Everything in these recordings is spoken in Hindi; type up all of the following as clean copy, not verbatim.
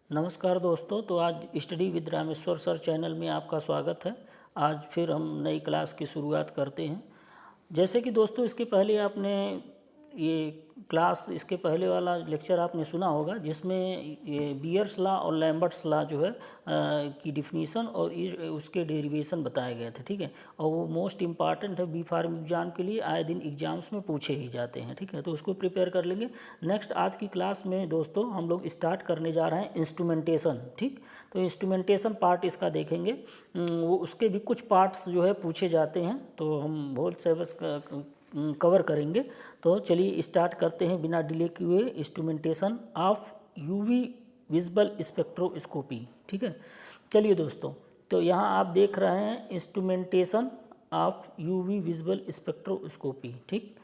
नमस्कार दोस्तों। तो आज study with Rameshwar sir channel में आपका स्वागत है। आज फिर हम नई क्लास की शुरुआत करते हैं। जैसे कि दोस्तों इसके पहले आपने ये क्लास, इसके पहले वाला लेक्चर आपने सुना होगा जिसमें ये बियर्स लॉ और लैम्बर्ट्स लॉ जो है की डिफिनीसन और उसके डेरिवेशन बताए गए थे। ठीक है, और वो मोस्ट इम्पॉर्टेंट है बी फार्म एग्जाम के लिए, आए दिन एग्जाम्स में पूछे ही जाते हैं। ठीक है, तो उसको प्रिपेयर कर लेंगे। नेक्स्ट आज की क्लास में दोस्तों हम लोग स्टार्ट करने जा रहे हैं इंस्ट्रूमेंटेशन। ठीक, तो इंस्ट्रूमेंटेशन पार्ट इसका देखेंगे। वो उसके भी कुछ पार्ट्स जो है पूछे जाते हैं, तो हम होल सिलेबस कवर करेंगे। तो चलिए स्टार्ट करते हैं बिना डिले किए हुए। Instrumentation of UV visible spectroscopy. ठीक है, चलिए दोस्तों, तो यहाँ आप देख रहे हैं instrumentation of UV visible spectroscopy. ठीक,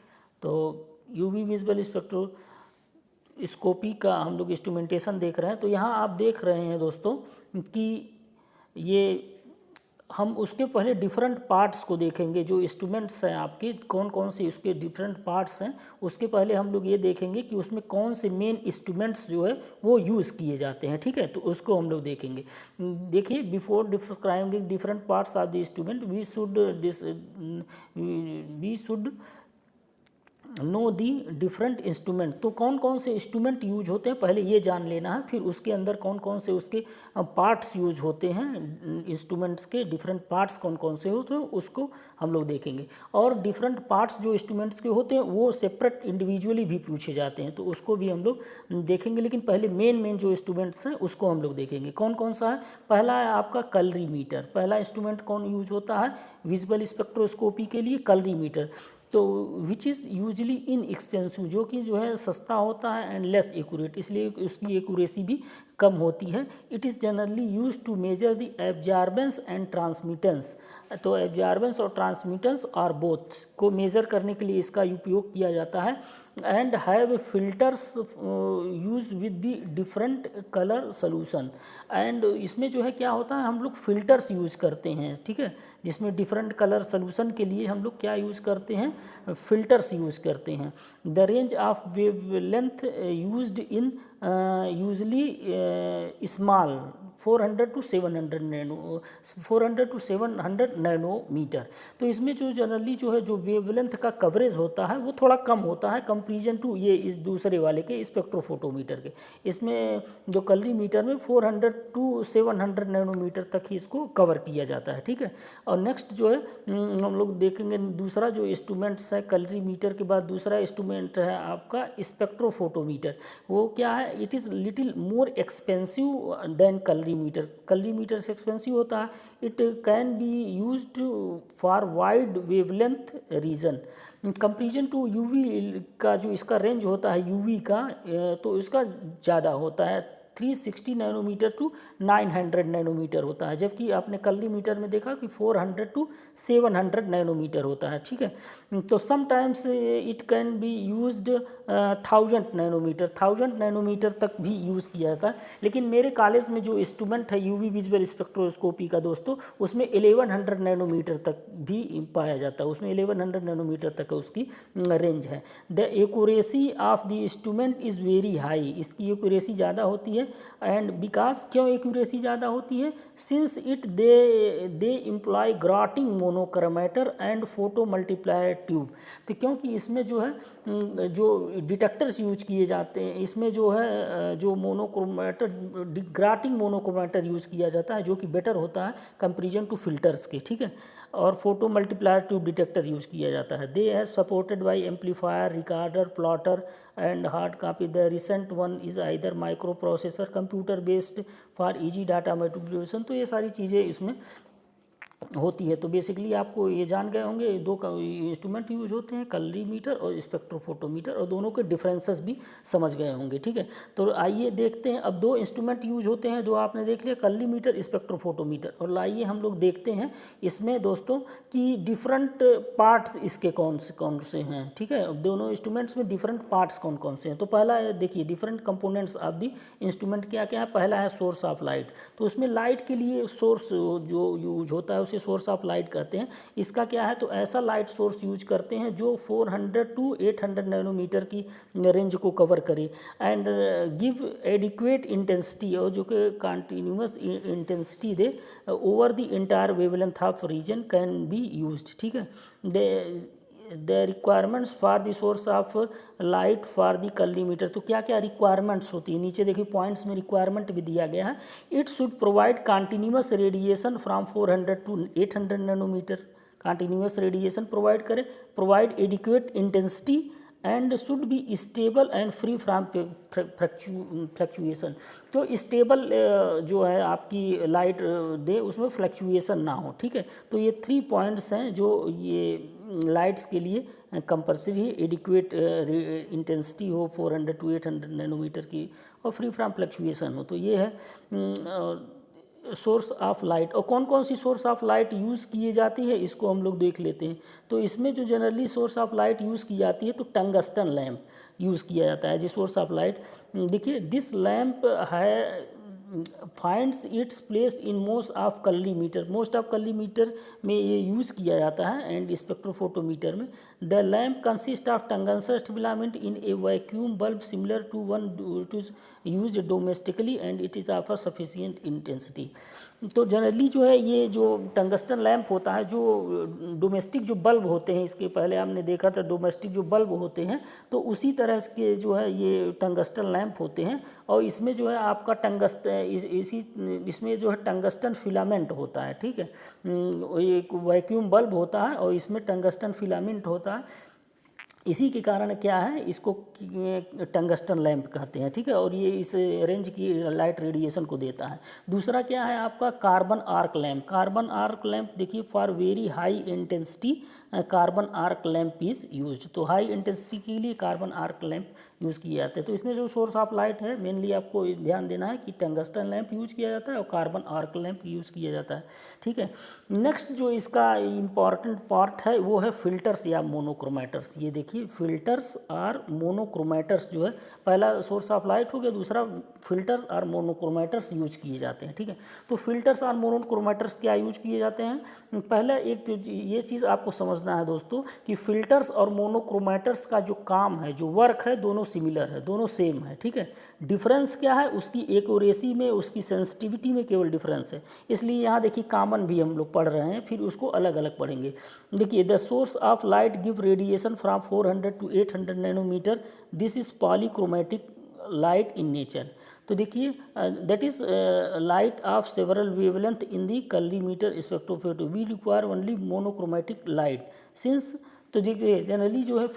तो यूवी विजिबल स्पेक्ट्रोस्कोपी का हम लोग इंस्ट्रूमेंटेशन देख रहे हैं। तो यहाँ आप देख रहे हैं दोस्तों कि ये हम उसके पहले डिफरेंट पार्ट्स को देखेंगे। जो इंस्ट्रूमेंट्स हैं आपके, कौन कौन से उसके डिफरेंट पार्ट्स हैं, उसके पहले हम लोग ये देखेंगे कि उसमें कौन से मेन इंस्ट्रूमेंट्स जो है वो यूज़ किए जाते हैं। ठीक है, तो उसको हम लोग देखेंगे। देखिए, before describing different parts of the instrument we should know the different instrument. तो कौन कौन से इंस्ट्रूमेंट यूज होते हैं पहले ये जान लेना है, फिर उसके अंदर कौन कौन से उसके पार्ट्स यूज होते हैं। इंस्ट्रूमेंट्स के डिफरेंट पार्ट्स कौन कौन से होते हैं उसको हम लोग देखेंगे। और डिफरेंट पार्ट्स जो इंस्ट्रूमेंट्स के होते हैं वो सेपरेट इंडिविजुअली भी पूछे जाते हैं, तो उसको भी हम लोग देखेंगे। लेकिन पहले मेन जो इंस्ट्रूमेंट्स हैं उसको हम लोग देखेंगे। कौन कौन सा है? पहला है आपका कलरीमीटर। पहला इंस्ट्रूमेंट कौन यूज होता है विजिबल स्पेक्ट्रोस्कोपी के लिए? कलरीमीटर। तो विच इज़ यूजली इनएक्सपेंसिव, जो कि जो है सस्ता होता है एंड लेस एक्यूरेट, इसलिए उसकी एक्यूरेसी भी कम होती है। It is generally use to measure the absorbance and transmittance. तो एब्जॉर्बेंस और ट्रांसमिटेंस और बोथ को मेज़र करने के लिए इसका उपयोग किया जाता है। And have filters use with the different colour solution. And इसमें जो है क्या होता है, हम लोग फिल्टर्स यूज़ करते हैं। ठीक है, जिसमें डिफरेंट कलर सोल्यूशन के लिए हम लोग क्या यूज़ करते हैं? फिल्टर्स यूज़ करते हैं। The range of wavelength used in usually small 400 to 700 nanometre. तो इसमें जो जनरली जो है जो वेवलेंथ का कवरेज होता है वो थोड़ा कम होता है कंपेरिजन टू ये इस दूसरे वाले के स्पेक्ट्रोफोटोमीटर के। इसमें जो कलरीमीटर में 400 to 700 नैनोमीटर तक ही इसको कवर किया जाता है। ठीक है, और नेक्स्ट जो है हम लोग देखेंगे दूसरा जो इंस्ट्रूमेंट्स है कलरीमीटर के बाद दूसरा इंस्ट्रूमेंट है आपका स्पेक्ट्रोफोटोमीटर। वो क्या है? It is little more expensive than colorimeter. Colorimeter से एक्सपेंसिव होता है। It can be used for wide wavelength region comparison to UV का। जो इसका रेंज होता है यूवी का तो इसका ज़्यादा होता है, 360 नैनोमीटर टू 900 नैनोमीटर होता है, जबकि आपने कलरीमीटर में देखा कि 400 टू 700 नैनोमीटर होता है। ठीक है, तो sometimes it can be used 1000 nanometre, 1000 nanometre तक भी यूज़ किया जाता है। लेकिन मेरे कॉलेज में जो इंस्ट्रूमेंट है यूवी विजिबल स्पेक्ट्रोस्कोपी का दोस्तों, उसमें 1100 नैनोमीटर तक भी पाया जाता है। उसमें 1100 नैनोमीटर तक उसकी रेंज है। The accuracy of the instrument is very high. इसकी एक्यूरेसी ज़्यादा होती है। एंड बिकॉज, क्यों एक्यूरेसी ज़्यादा होती है? Since it they employ grating monochromator and photo multiplier tube. तो क्योंकि इसमें जो है जो डिटेक्टर्स यूज किए जाते हैं, इसमें जो है जो मोनोक्रोमेटर ग्राटिंग मोनोक्रोमेटर यूज़ किया जाता है, जो कि बेटर होता है कंपेरिजन टू फिल्टर्स के। ठीक है, और photo multiplier tube detector use किया जाता है। They are supported by amplifier, recorder, plotter and hard copy. The recent one is either micro processor computer based for easy data manipulation. तो ये सारी चीज़ें इसमें होती है। तो बेसिकली आपको ये जान गए होंगे दो इंस्ट्रूमेंट यूज होते हैं, कलरीमीटर और स्पेक्ट्रोफोटोमीटर, और दोनों के डिफरेंसेस भी समझ गए होंगे। ठीक है, तो आइए देखते हैं। अब दो इंस्ट्रूमेंट यूज होते हैं, दो आपने देख लिया, कलरीमीटर, स्पेक्ट्रोफोटोमीटर। और लाइए हम लोग देखते हैं इसमें दोस्तों कि डिफरेंट पार्ट्स इसके कौन से हैं। ठीक है, अब दोनों इंस्ट्रूमेंट्स में डिफरेंट पार्ट्स कौन कौन से हैं। तो पहला है, देखिए different components of the instrument क्या क्या है। पहला है सोर्स ऑफ लाइट। तो उसमें लाइट के लिए सोर्स जो यूज होता है उसे से सोर्स ऑफ लाइट कहते हैं। इसका क्या है, तो ऐसा लाइट सोर्स यूज करते हैं जो 400 टू 800 नैनोमीटर की रेंज को कवर करे एंड गिव एडिक्वेट इंटेंसिटी, और जो कि कंटिन्यूस इंटेंसिटी दे over the entire wavelength of region can be used. ठीक है, the requirements for the source of light for the colorimeter, तो क्या क्या रिक्वायरमेंट्स होती है, नीचे देखिए पॉइंट्स में रिक्वायरमेंट भी दिया गया है। It should provide continuous radiation from 400 to 800 nanometre, continuous radiation provide करे, provide adequate intensity and should be stable and free from fluctuation, तो स्टेबल जो है आपकी लाइट दे, उसमें फ्लक्चुएशन ना हो। ठीक है, तो ये 3 पॉइंट्स हैं जो ये लाइट्स के लिए कंपल्सरी है। एडिक्वेट इंटेंसिटी हो 400 टू 800 नैनोमीटर की, और फ्री फ्रॉम फ्लक्चुएशन हो। तो ये है सोर्स ऑफ लाइट। और कौन कौन सी सोर्स ऑफ लाइट यूज़ किए जाती है, इसको हम लोग देख लेते हैं। तो इसमें जो generally source of light use की जाती है, तो टंगस्टन लैम्प यूज़ किया जाता है जी सोर्स ऑफ लाइट। देखिए दिस लैम्प है finds its place in most of colorimeter, most of colorimeter में ये यूज़ किया जाता है, एंड स्पेक्ट्रोफोटोमीटर में। The lamp consist of tungsten filament in a vacuum bulb similar to one it is use domestically and it is offer sufficient intensity. तो जनरली जो है ये जो टंगस्टन लैम्प होता है, जो डोमेस्टिक जो बल्ब होते हैं, इसके पहले हमने देखा था डोमेस्टिक जो बल्ब होते हैं, तो उसी तरह के जो है ये टंगस्टन लैम्प होते हैं। और इसमें जो है आपका इसमें जो है टंगस्टन फिलामेंट होता है। ठीक है, एक वैक्यूम बल्ब होता है और इसमें टंगस्टन फिलामेंट होता है। इसी के कारण क्या है, इसको टंगस्टन लैंप कहते हैं। ठीक है, और ये इस रेंज की लाइट रेडिएशन को देता है। दूसरा क्या है आपका carbon arc lamp. Carbon arc lamp देखिए for very high intensity carbon arc lamp is used, तो हाई इंटेंसिटी के लिए कार्बन आर्क लैंप यूज़ किए जाते हैं। तो इसमें जो सोर्स ऑफ लाइट है मेनली आपको ध्यान देना है कि टंगस्टन लैंप यूज़ किया जाता है और कार्बन आर्क लैंप यूज़ किया जाता है। ठीक है, नेक्स्ट जो इसका इम्पॉर्टेंट पार्ट है वो है फिल्टर्स या मोनोक्रोमेटर्स। ये देखिए फिल्टर्स और मोनोक्रोमेटर्स जो है, पहला सोर्स ऑफ लाइट हो गया, दूसरा फिल्टर्स और मोनोक्रोमेटर्स यूज किए जाते हैं। ठीक है, तो फिल्टर्स और मोनोक्रोमेटर्स क्या यूज किए जाते हैं, पहले एक तो ये चीज़ आपको समझना है दोस्तों कि फिल्टर्स और मोनोक्रोमेटर्स का जो काम है, जो वर्क है, दोनों सिमिलर है, दोनों सेम है। ठीक है, डिफरेंस क्या है, उसकी एक्यूरेसी में, उसकी सेंसिटिविटी में केवल डिफरेंस है। इसलिए यहाँ देखिए कॉमन भी हम लोग पढ़ रहे हैं, फिर उसको अलग अलग पढ़ेंगे। देखिए the source of light give radiation from 400 to 800 nanometer, this is polychromatic light in nature. तो देखिए that is light of several wavelength in the collimator spectrophoto, we require only monochromatic light since. तो देखिए जनरली जो है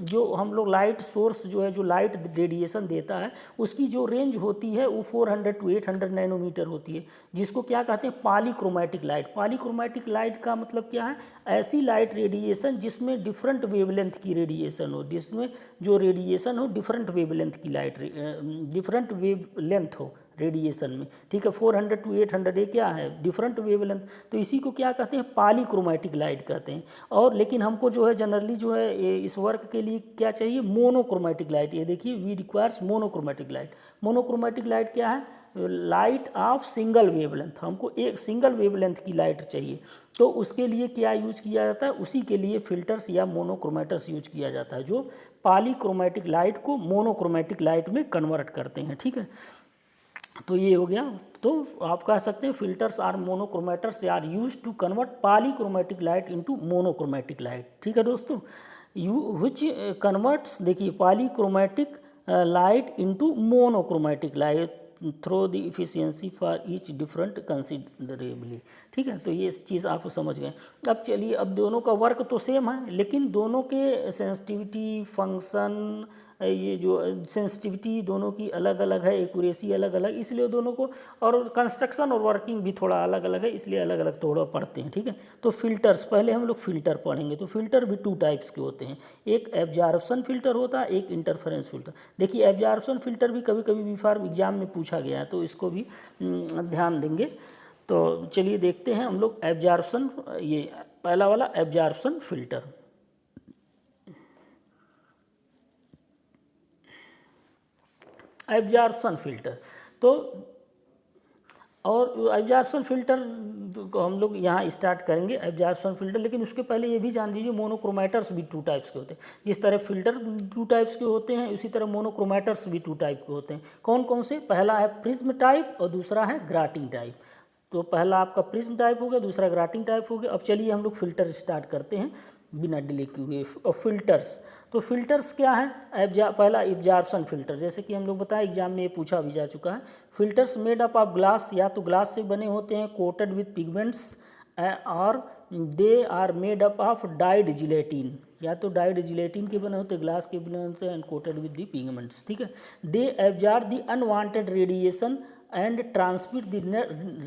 जो हम लोग लाइट सोर्स जो है, जो लाइट रेडिएशन देता है, उसकी जो रेंज होती है वो 400 टू 800 नैनोमीटर होती है, जिसको क्या कहते हैं, पॉलीक्रोमेटिक लाइट। पॉलीक्रोमेटिक लाइट का मतलब क्या है, ऐसी लाइट रेडिएशन जिसमें डिफरेंट वेवलेंथ की रेडिएशन हो, जिसमें जो रेडिएशन हो डिफरेंट वेवलेंथ की लाइट, डिफरेंट वेवलेंथ हो रेडिएशन में। ठीक है, 400 टू 800 ये क्या है, डिफरेंट वेवलेंथ। तो इसी को क्या कहते हैं, पॉलीक्रोमेटिक लाइट कहते हैं। और लेकिन हमको जो है जनरली जो है इस वर्क के लिए क्या चाहिए, मोनोक्रोमेटिक लाइट। ये देखिए we requires monochromatic light. Monochromatic light क्या है, लाइट ऑफ सिंगल वेवलेंथ, हमको एक सिंगल वेवलेंथ की लाइट चाहिए। तो उसके लिए क्या यूज किया जाता है, उसी के लिए फिल्टर्स या मोनोक्रोमेटर्स यूज किया जाता है, जो पॉलीक्रोमेटिक लाइट को मोनोक्रोमेटिक लाइट में कन्वर्ट करते हैं। ठीक है, तो ये हो गया। तो आप कह सकते हैं filters or monochromators are use to convert polychromatic light into monochromatic light. ठीक है दोस्तों, विच कन्वर्ट्स, देखिए polychromatic light into monochromatic light through the efficiency for each different considerably. ठीक है, तो ये चीज़ आप समझ गए। अब चलिए, अब दोनों का वर्क तो सेम है, लेकिन दोनों के सेंसिटिविटी, फंक्शन, ये जो सेंसिटिविटी दोनों की अलग अलग है, एक्यूरेसी अलग अलग, इसलिए दोनों को, और कंस्ट्रक्शन और वर्किंग भी थोड़ा अलग अलग है, इसलिए अलग अलग थोड़ा पढ़ते हैं। ठीक है, तो फिल्टर्स पहले हम लोग फिल्टर पढ़ेंगे। तो फिल्टर भी 2 टाइप्स के होते हैं, एक एब्जॉर्प्शन फिल्टर होता है, एक इंटरफेरेंस फिल्टर। देखिए एब्जॉर्प्शन फिल्टर भी कभी कभी बीफार्म एग्जाम में पूछा गया है, तो इसको भी ध्यान देंगे। तो चलिए देखते हैं हम लोग एब्जॉर्प्शन, ये पहला वाला एब्जॉर्प्शन फिल्टर। एब्जॉर्प्शन फिल्टर, तो और एब्जॉर्प्शन फ़िल्टर को हम लोग यहाँ स्टार्ट करेंगे एब्जॉर्प्शन फ़िल्टर, लेकिन उसके पहले ये भी जान लीजिए मोनोक्रोमेटर्स भी 2 टाइप्स के होते हैं। जिस तरह फ़िल्टर 2 टाइप्स के होते हैं, उसी तरह मोनोक्रोमेटर्स भी 2 टाइप के होते हैं। कौन कौन से? पहला है प्रिज्म टाइप और दूसरा है ग्राटिंग टाइप। तो पहला आपका प्रिज्म टाइप हो गया, दूसरा ग्राटिंग टाइप हो गया। अब चलिए हम लोग फ़िल्टर स्टार्ट करते हैं बिना डिले किए हुए। और फिल्टर्स, तो फिल्टर्स क्या है? पहला एब्जॉर्प्शन फ़िल्टर, जैसे कि हम लोग बताएं एग्जाम में ये पूछा भी जा चुका है। Filters made up of glass, या तो ग्लास से बने होते हैं कोटेड विथ पिगमेंट्स, और they are made up of dyed gelatin, या तो डाइड जिलेटिन के बने होते हैं, ग्लास के बने होते हैं, and coated with the pigments, ठीक है। They absorb the unwanted radiation and transmit the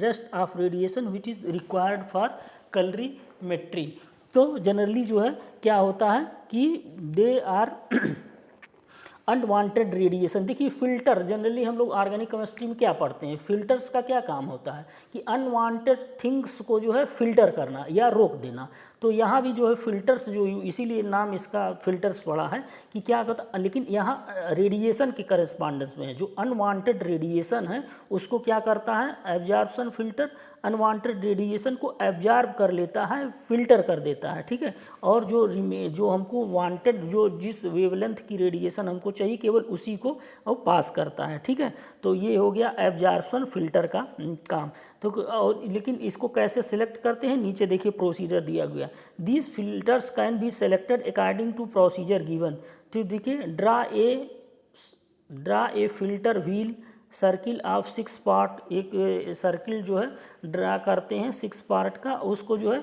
rest of radiation which is required for colorimetry. तो जनरली जो है क्या होता है कि दे आर अनवांटेड रेडिएशन। देखिए फिल्टर, जनरली हम लोग ऑर्गेनिक केमिस्ट्री में क्या पढ़ते हैं, फिल्टर्स का क्या काम होता है कि अनवांटेड थिंग्स को जो है फिल्टर करना या रोक देना। तो यहाँ भी जो है फिल्टर्स जो, इसीलिए नाम इसका फिल्टर्स पड़ा है कि क्या कहता, लेकिन यहाँ रेडिएशन के करस्पॉन्डेंस में है। जो अनवांटेड रेडिएशन है उसको क्या करता है एब्जॉर्प्शन फिल्टर, अनवांटेड रेडिएशन को एब्जॉर्ब कर लेता है, फिल्टर कर देता है, ठीक है। और जो हमको वांटेड, जो जिस वेवलेंथ की रेडिएशन हमको चाहिए केवल उसी को वो पास करता है, ठीक है। तो ये हो गया एब्जॉर्प्शन फिल्टर का काम। तो और लेकिन इसको कैसे सिलेक्ट करते हैं, नीचे देखिए प्रोसीजर दिया गया। These filters can be selected according to procedure given. तो देखिए draw a filter wheel circle of 6 part, एक सर्किल जो है ड्रा करते हैं 6 पार्ट का, उसको जो है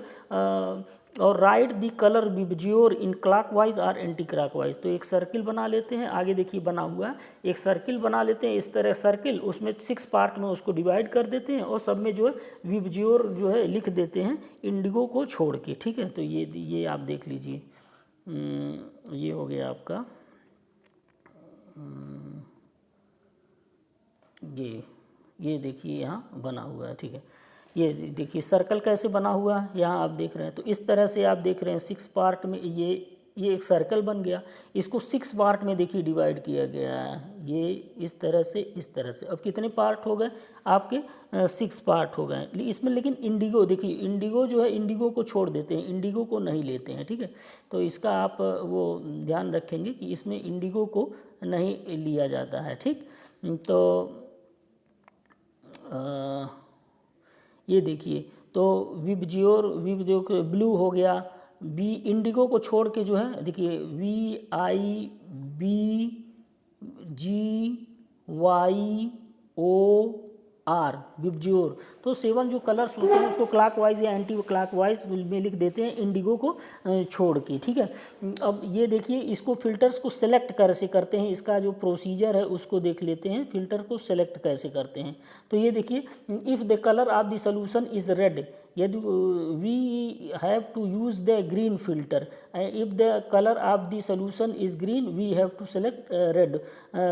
और right the colour VIBGYOR in clockwise और एंटी क्लॉकवाइज। तो एक सर्किल बना लेते हैं, आगे देखिए बना हुआ है, एक सर्किल बना लेते हैं इस तरह सर्किल, उसमें 6 पार्ट में उसको डिवाइड कर देते हैं और सब में जो है विबजियोर जो है लिख देते हैं इंडिगो को छोड़ के, ठीक है। तो ये आप देख लीजिए, ये हो गया आपका ये देखिए यहाँ बना हुआ है, ठीक है। ये देखिए सर्कल कैसे बना हुआ है, यहाँ आप देख रहे हैं। तो इस तरह से आप देख रहे हैं 6 पार्ट में ये एक सर्कल बन गया, इसको 6 पार्ट में देखिए डिवाइड किया गया है, ये इस तरह से। अब कितने पार्ट हो गए आपके? 6 पार्ट हो गए इसमें। लेकिन इंडिगो देखिए, इंडिगो जो है इंडिगो को छोड़ देते हैं, इंडिगो को नहीं लेते हैं, ठीक है। तो इसका आप वो ध्यान रखेंगे कि इसमें इंडिगो को नहीं लिया जाता है, ठीक। तो ये देखिए, तो विबजियोर ब्लू हो गया, बी इंडिगो को छोड़ के जो है देखिए VIBGYOR विबजियोर। तो 7 जो कलर्स होते हैं उसको क्लॉकवाइज या एंटी क्लॉकवाइज में लिख देते हैं इंडिगो को छोड़ के, ठीक है। अब ये देखिए इसको फिल्टर्स को सेलेक्ट कैसे करते हैं, इसका जो प्रोसीजर है उसको देख लेते हैं, फिल्टर को सेलेक्ट कैसे करते हैं। तो ये देखिए, if the colour of the solution is red, यदि we have to use the green filter, if the colour of the solution is green we have to select red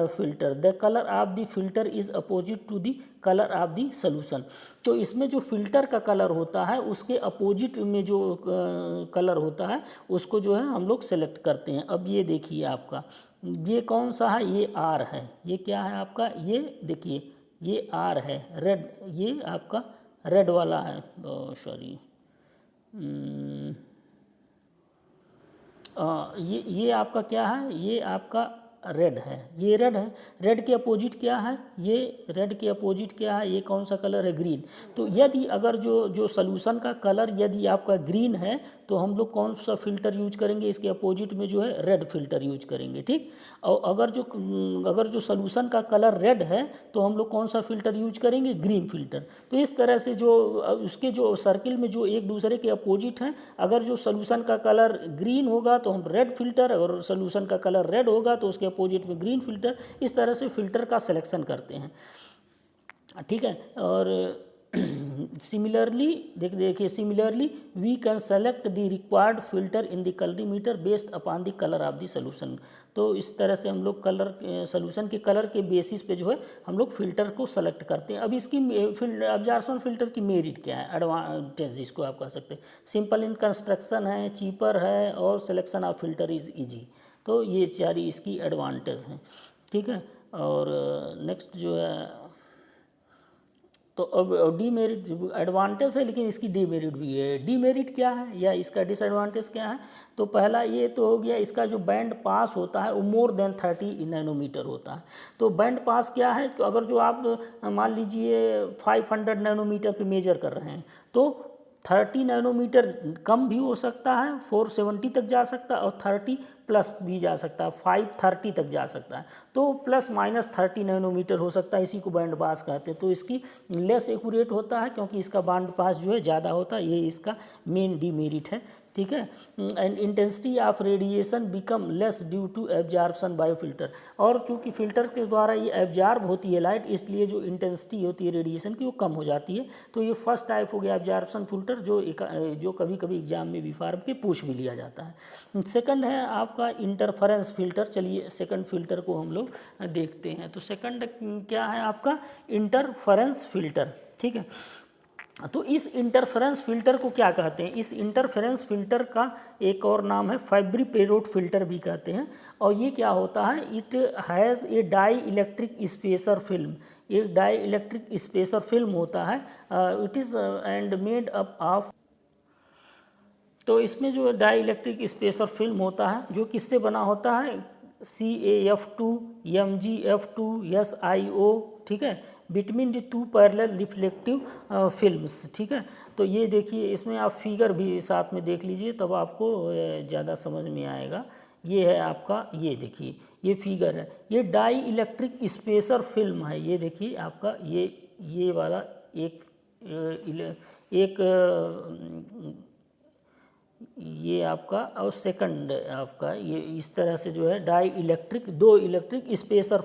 filter, the colour of the filter is opposite to the colour of the solution. तो इसमें जो फिल्टर का कलर होता है उसके अपोजिट में जो कलर होता है उसको जो है हम लोग सेलेक्ट करते हैं। अब ये देखिए आपका ये कौन सा है, ये आर है, ये क्या है आपका, ये देखिए ये आर है रेड, ये आपका रेड वाला है, सॉरी ये आपका क्या है, ये आपका रेड है, ये रेड है। रेड के अपोजिट क्या है, ये रेड के अपोजिट क्या है, ये कौन सा कलर है, ग्रीन। तो यदि अगर जो सोल्यूशन का कलर यदि आपका ग्रीन है तो हम लोग कौन सा फिल्टर यूज करेंगे, इसके अपोजिट में जो है रेड फिल्टर यूज करेंगे, ठीक। और अगर जो सोल्यूशन का कलर रेड है तो हम लोग कौन सा फिल्टर यूज करेंगे, ग्रीन फिल्टर। तो इस तरह से जो उसके जो सर्किल में जो एक दूसरे के अपोजिट हैं, अगर जो सोल्यूशन का कलर ग्रीन होगा तो हम रेड फिल्टर, और सोल्यूशन का कलर रेड होगा तो उसके अपोजिट में ग्रीन फिल्टर। इस तरह से फिल्टर का सिलेक्शन करते हैं, ठीक है। और similarly similarly we can select the required filter in the colorimeter based upon the colour of the solution. तो इस तरह से हम लोग कलर सोल्यूशन के कलर के बेसिस पे जो है हम लोग फिल्टर को सेलेक्ट करते हैं। अब इसकी एब्जॉर्प्शन फिल्टर की मेरिट क्या है, एडवांटेज जिसको आप कह सकते हैं, सिंपल इन कंस्ट्रक्शन है, चीपर है, और selection of filter is easy. तो ये सारी इसकी एडवांटेज हैं, ठीक है। और नेक्स्ट जो है तो अब डीमेरिट एडवांटेज है, लेकिन इसकी डीमेरिट भी है। डीमेरिट क्या है या इसका डिसएडवांटेज क्या है? तो पहला ये तो हो गया, इसका जो बैंड पास होता है वो मोर देन 30 नैनोमीटर होता है। तो बैंड पास क्या है, तो अगर जो आप मान लीजिए 500 नैनोमीटर पे मेजर कर रहे हैं तो 30 नैनोमीटर कम भी हो सकता है, 470 तक जा सकता है, और 30 प्लस भी जा सकता है, 530 तक जा सकता है। तो प्लस माइनस 30 नैनोमीटर हो सकता है, इसी को बैंड पास कहते हैं। तो इसकी लेस एक्यूरेट होता है क्योंकि इसका बैंड पास जो है ज़्यादा होता है, ये इसका मेन डीमेरिट है। ठीक है। And intensity of radiation become less due to absorption by filter. और चूंकि फिल्टर के द्वारा ये एब्जॉर्ब होती है लाइट, इसलिए जो इंटेंसिटी होती है रेडिएशन की वो कम हो जाती है। तो ये फर्स्ट टाइप हो गया एब्जॉर्प्शन फिल्टर, जो कभी कभी एग्जाम में भी फार्म के पूछ भी लिया जाता है। सेकंड है आपका इंटरफेरेंस फिल्टर। चलिए सेकंड फिल्टर को हम लोग देखते हैं। तो सेकंड क्या है आपका? Interference filter. ठीक है। तो इस इंटरफेरेंस फिल्टर को क्या कहते हैं? इस इंटरफेरेंस फिल्टर का एक और नाम है फाइब्री पेरोट फिल्टर भी कहते हैं। और ये क्या होता है? It has a dielectric spacer film. एक डाई इलेक्ट्रिक स्पेसर फिल्म होता है। It is and made up of. तो इसमें जो डाई इलेक्ट्रिक स्पेसर फिल्म होता है जो किससे बना होता है? CaF2, MgF2, SiO। ठीक है, between the two parallel reflective films. ठीक है। तो ये देखिए, इसमें आप फिगर भी साथ में देख लीजिए तब आपको ज़्यादा समझ में आएगा। ये है आपका, ये देखिए ये फिगर है, ये डाई इलेक्ट्रिक स्पेसर फिल्म है। ये देखिए आपका ये वाला एक ये आपका, और सेकंड आपका ये इस तरह से जो है डाई इलेक्ट्रिक, दो इलेक्ट्रिक स्पेसर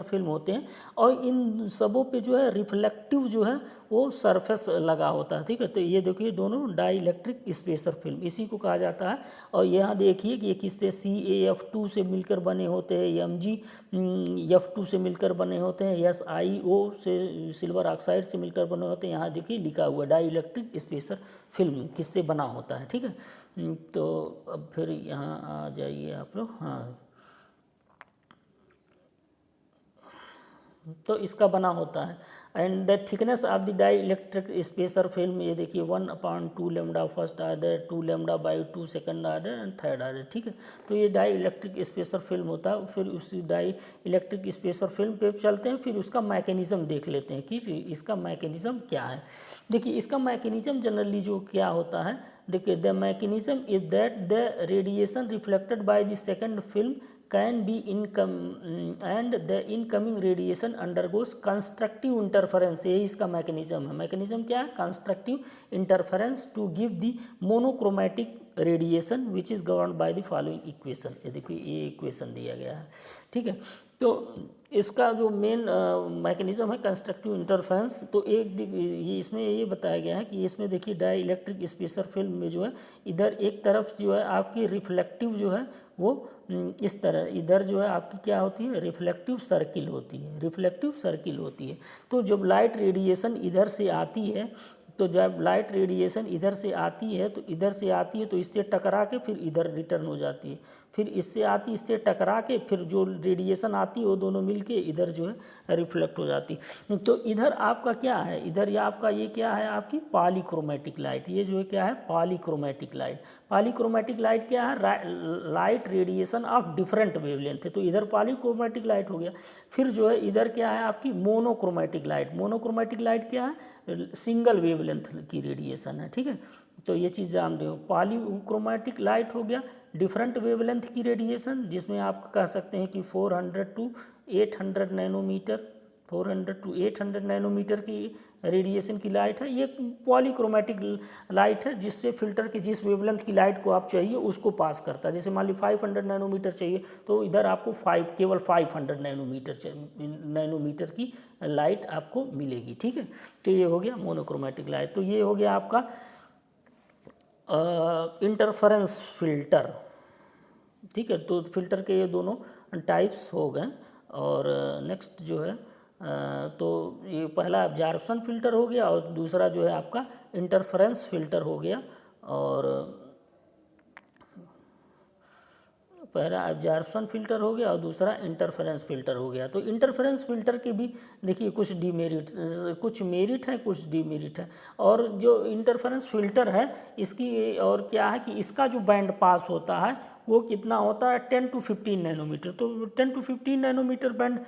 फिल्म होते हैं। और इन सबों पे जो है रिफ्लेक्टिव जो है वो सरफेस लगा होता है। ठीक है। तो ये देखिए दोनों डाई इलेक्ट्रिक स्पेसर फिल्म इसी को कहा जाता है। और यहाँ देखिए कि ये किससे CaF2 से मिलकर बने होते हैं, MgF2 से मिलकर बने होते हैं, SiO से सिल्वर ऑक्साइड से मिलकर बने होते हैं। यहाँ देखिए लिखा हुआ डाई इलेक्ट्रिक स्पेसर फिल्म किससे बना होता है। ठीक है। तो अब फिर यहाँ आ जाइए आप लोग। हाँ, तो इसका बना होता है। And the thickness of the dielectric spacer film, ये देखिए 1/2 lambda first order, 2 lambda by 2 second order and third order. ठीक है। तो ये डाई इलेक्ट्रिक स्पेसर फिल्म होता है। फिर उसी डाई इलेक्ट्रिक स्पेसर फिल्म पे चलते हैं, फिर उसका मैकेनिज्म देख लेते हैं कि इसका मैकेनिज्म क्या है। देखिए इसका मैकेनिज्म जनरली जो क्या होता है, देखिए the mechanism is that the radiation reflected by the second film can be and the incoming radiation undergoes constructive interference। यही इसका मैकेनिज्म है। मैकेनिज्म क्या है? Constructive interference to give the monochromatic radiation which is governed by the following equation. ये देखिए ये इक्वेशन दिया गया है। ठीक है। तो इसका जो मेन मैकेनिज्म है कंस्ट्रक्टिव इंटरफेरेंस। तो ये इसमें ये बताया गया है कि इसमें देखिए डाई इलेक्ट्रिक स्पेसर फिल्म में जो है इधर एक तरफ जो है आपकी रिफ्लेक्टिव जो है वो इस तरह, इधर जो है आपकी क्या होती है? रिफ्लेक्टिव सर्किल होती है, रिफ्लेक्टिव सर्किल होती है। तो जब लाइट रेडिएशन इधर से आती है, तो जब लाइट रेडिएशन इधर से आती है तो इधर से आती है तो इससे टकरा के फिर इधर रिटर्न हो जाती है, फिर इससे आती इससे टकरा के फिर जो रेडिएशन आती है वो दोनों मिलके इधर जो है रिफ्लेक्ट हो जाती है। तो इधर आपका क्या है? इधर ये आपका ये क्या है? आपकी पॉलीक्रोमेटिक लाइट। ये जो है क्या है? Polychromatic light. पॉलीक्रोमेटिक लाइट क्या है? Light radiation of different wavelength है। तो इधर पॉलीक्रोमेटिक लाइट हो गया। फिर जो है इधर क्या है आपकी? Monochromatic light. मोनोक्रोमेटिक लाइट क्या है? सिंगल वेवलेंथ की रेडिएशन है। ठीक है। तो ये चीज़ जान रहे हो। पॉलीक्रोमेटिक लाइट हो गया डिफरेंट वेवलेंथ की रेडिएशन, जिसमें आप कह सकते हैं कि 400 to 800 नैनोमीटर, 400 to 800 नैनोमीटर की रेडिएशन की लाइट है। ये पॉलीक्रोमेटिक लाइट है जिससे फिल्टर की जिस वेवलेंथ की लाइट को आप चाहिए उसको पास करता है। जैसे मान ली 500 नैनोमीटर चाहिए तो इधर आपको केवल 500 नैनोमीटर की लाइट आपको मिलेगी। ठीक है। तो ये हो गया मोनोक्रोमेटिक लाइट। तो ये हो गया आपका इंटरफेरेंस फिल्टर। ठीक है। तो फिल्टर के ये दोनों टाइप्स हो गए। और नेक्स्ट जो है तो ये पहला एब्जॉर्प्शन फिल्टर हो गया और दूसरा जो है आपका इंटरफेरेंस फिल्टर हो गया। और पहला एब्जॉर्प्शन फ़िल्टर हो गया और दूसरा इंटरफेरेंस फ़िल्टर हो गया। तो इंटरफेरेंस फ़िल्टर के भी देखिए कुछ डीमेरिट, कुछ मेरिट है, कुछ डीमेरिट है। और जो इंटरफेरेंस फ़िल्टर है इसकी और क्या है कि इसका जो बैंड पास होता है वो कितना होता है 10 to 15 नैनोमीटर। तो 10 to 15 नैनोमीटर बैंड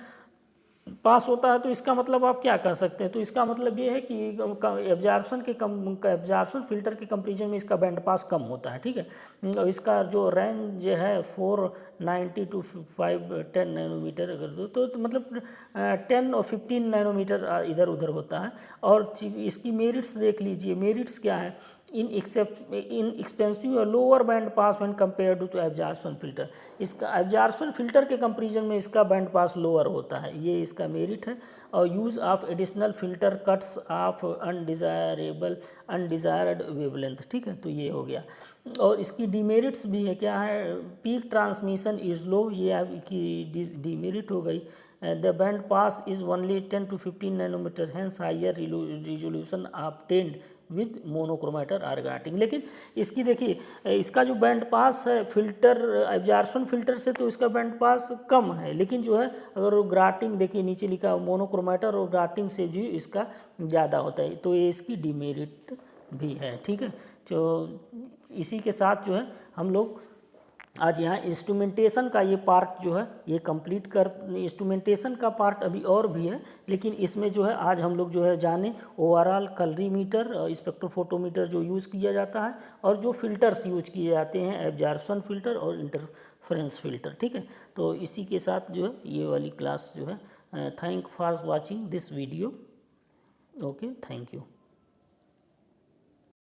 पास होता है तो इसका मतलब आप क्या कह सकते हैं, तो इसका मतलब ये है कि एब्जॉर्प्शन के एब्जॉर्प्शन फिल्टर के कंपेरिजन में इसका बैंड पास कम होता है। ठीक है, और इसका जो रेंज है 490 to 510 नैनोमीटर अगर दो तो मतलब 10 और 15 नैनोमीटर इधर उधर होता है। और इसकी मेरिट्स देख लीजिए, मेरिट्स क्या है, इन एक्सपेंसिव और lower band pass when compared to absorption filter. इसका एब्जॉर्प्शन फिल्टर के कंपेरिजन में इसका बैंड पास लोअर होता है, ये इसका मेरिट है। और use of additional filter cuts of undesired wavelength. ठीक है, तो ये हो गया। और इसकी डीमेरिट्स भी है, क्या है, पीक ट्रांसमिशन इज लो, ये आपकी डीमेरिट हो गई। The band pass is only 10 to 15 nanometer, hence higher resolution obtained with monochromator or grating. लेकिन इसकी देखिए इसका जो बैंड पास है फिल्टर एब्जॉर्प्शन फिल्टर से तो इसका बैंड पास कम है, लेकिन जो है अगर ग्राटिंग देखिए नीचे लिखा मोनोक्रोमेटर और ग्राटिंग से जो इसका ज़्यादा होता है, तो ये इसकी डीमेरिट भी है। ठीक है, तो इसी के साथ जो है हम लोग आज यहाँ इंस्ट्रूमेंटेशन का ये पार्ट जो है ये कंप्लीट कर, इंस्ट्रूमेंटेशन का पार्ट अभी और भी है, लेकिन इसमें जो है आज हम लोग जो है जाने ओवरऑल कलरीमीटर, स्पेक्ट्रोफोटोमीटर जो यूज़ किया जाता है और जो फिल्टर्स यूज किए जाते हैं एब्जॉर्प्शन फिल्टर और इंटरफेरेंस फिल्टर। ठीक है, तो इसी के साथ जो है ये वाली क्लास जो है, thank for watching this video. Okay, thank you.